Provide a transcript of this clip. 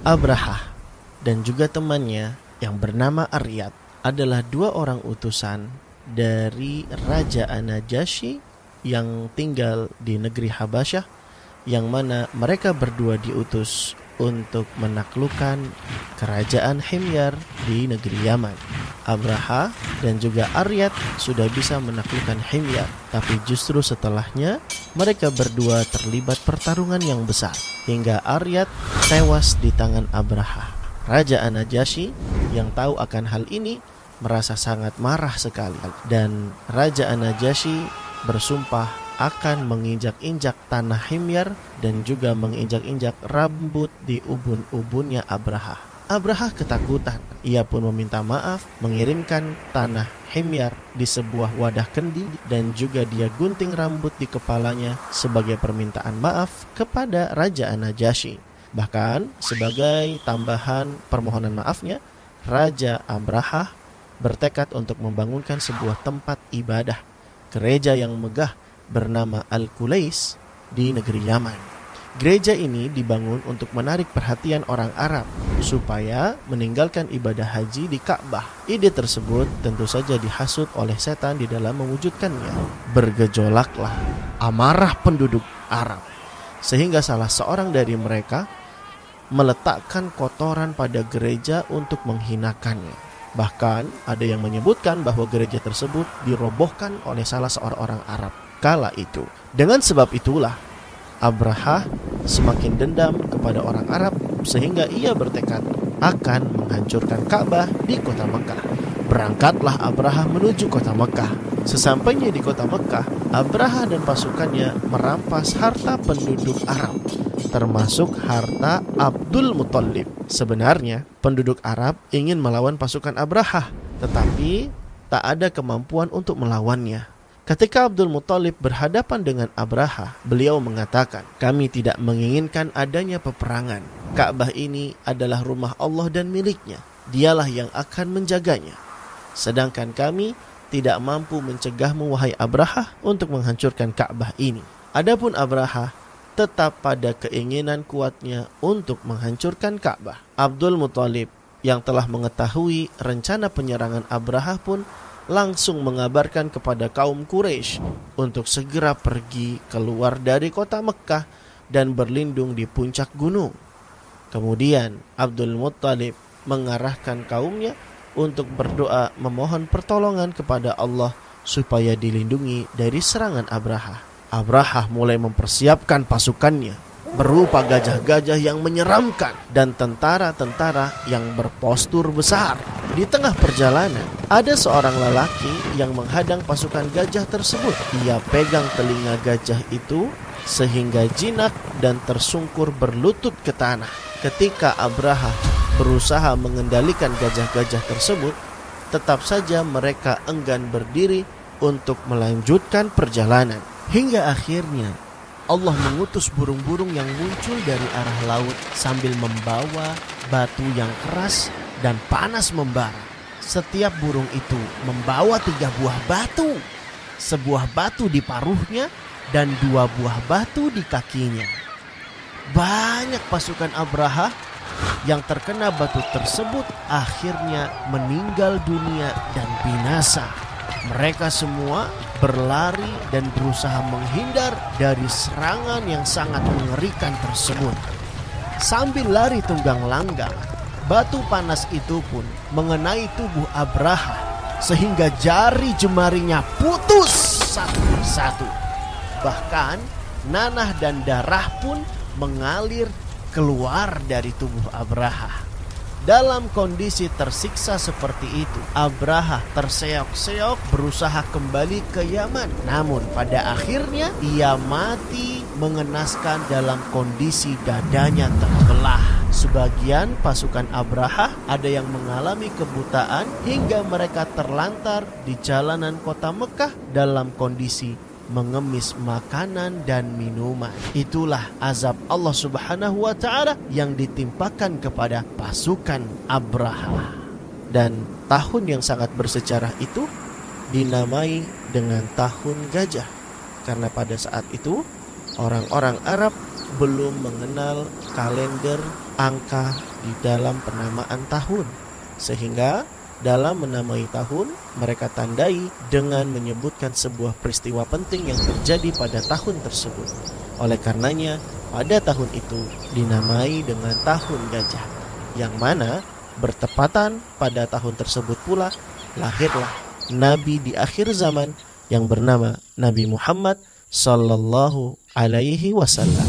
Abrahah dan juga temannya yang bernama Aryad adalah dua orang utusan dari Raja An-Najasyi yang tinggal di negeri Habasyah, yang mana mereka berdua diutus untuk menaklukkan kerajaan Himyar di negeri Yaman. Abraha dan juga Aryad sudah bisa menaklukkan Himyar, tapi justru setelahnya mereka berdua terlibat pertarungan yang besar hingga Aryad tewas di tangan Abraha. Raja An-Najasyi yang tahu akan hal ini merasa sangat marah sekali, dan Raja An-Najasyi bersumpah akan menginjak-injak tanah Himyar dan juga menginjak-injak rambut di ubun-ubunnya Abraha. Abraha ketakutan. Ia pun meminta maaf, mengirimkan tanah Himyar di sebuah wadah kendi, dan juga dia gunting rambut di kepalanya sebagai permintaan maaf kepada Raja An-Najasyi. Bahkan sebagai tambahan permohonan maafnya, Raja Abraha bertekad untuk membangunkan sebuah tempat ibadah, gereja yang megah bernama Al-Qulais di negeri Yaman. Gereja ini dibangun untuk menarik perhatian orang Arab supaya meninggalkan ibadah haji di Ka'bah. Ide tersebut tentu saja dihasut oleh setan di dalam mewujudkannya. Bergejolaklah amarah penduduk Arab, sehingga salah seorang dari mereka meletakkan kotoran pada gereja untuk menghinakannya. Bahkan ada yang menyebutkan bahwa gereja tersebut dirobohkan oleh salah seorang orang Arab kala itu. Dengan sebab itulah Abraha semakin dendam kepada orang Arab, sehingga ia bertekad akan menghancurkan Ka'bah di kota Mekah. Berangkatlah Abraha menuju kota Mekah. Sesampainya di kota Mekah, Abraha dan pasukannya merampas harta penduduk Arab, termasuk harta Abdul Muthalib. Sebenarnya penduduk Arab ingin melawan pasukan Abraha, tetapi tak ada kemampuan untuk melawannya. Ketika Abdul Muthalib berhadapan dengan Abraha, beliau mengatakan, "Kami tidak menginginkan adanya peperangan. Ka'bah ini adalah rumah Allah dan miliknya. Dialah yang akan menjaganya. Sedangkan kami tidak mampu mencegahmu, wahai Abraha, untuk menghancurkan Ka'bah ini." Adapun Abraha tetap pada keinginan kuatnya untuk menghancurkan Ka'bah. Abdul Muthalib yang telah mengetahui rencana penyerangan Abraha pun langsung mengabarkan kepada kaum Quraisy untuk segera pergi keluar dari kota Mekkah dan berlindung di puncak gunung. Kemudian Abdul Muthalib mengarahkan kaumnya untuk berdoa memohon pertolongan kepada Allah supaya dilindungi dari serangan Abraha. Abraha mulai mempersiapkan pasukannya berupa gajah-gajah yang menyeramkan dan tentara-tentara yang berpostur besar. Di tengah perjalanan, ada seorang lelaki yang menghadang pasukan gajah tersebut. Ia pegang telinga gajah itu sehingga jinak dan tersungkur berlutut ke tanah. Ketika Abraha berusaha mengendalikan gajah-gajah tersebut, tetap saja mereka enggan berdiri untuk melanjutkan perjalanan. Hingga akhirnya Allah mengutus burung-burung yang muncul dari arah laut sambil membawa batu yang keras dan panas membara. Setiap burung itu membawa 3 buah batu, sebuah batu di paruhnya dan 2 buah batu di kakinya. Banyak pasukan Abraha yang terkena batu tersebut akhirnya meninggal dunia dan binasa. Mereka semua berlari dan berusaha menghindar dari serangan yang sangat mengerikan tersebut. Sambil lari tunggang langgang, batu panas itu pun mengenai tubuh Abraha sehingga jari jemarinya putus satu persatu. Bahkan nanah dan darah pun mengalir keluar dari tubuh Abraha. Dalam kondisi tersiksa seperti itu, Abraha terseok-seok berusaha kembali ke Yaman. Namun pada akhirnya ia mati mengenaskan dalam kondisi dadanya terbelah. Sebagian pasukan Abraha ada yang mengalami kebutaan hingga mereka terlantar di jalanan kota Mekah dalam kondisi mengemis makanan dan minuman. Itulah azab Allah Subhanahu wa ta'ala yang ditimpakan kepada pasukan Abraha. Dan tahun yang sangat bersejarah itu dinamai dengan tahun gajah, karena pada saat itu orang-orang Arab belum mengenal kalender angka di dalam penamaan tahun. Sehingga dalam menamai tahun, mereka tandai dengan menyebutkan sebuah peristiwa penting yang terjadi pada tahun tersebut. Oleh karenanya, pada tahun itu dinamai dengan tahun gajah, yang mana bertepatan pada tahun tersebut pula lahirlah Nabi di akhir zaman yang bernama Nabi Muhammad sallallahu alaihi wasallam.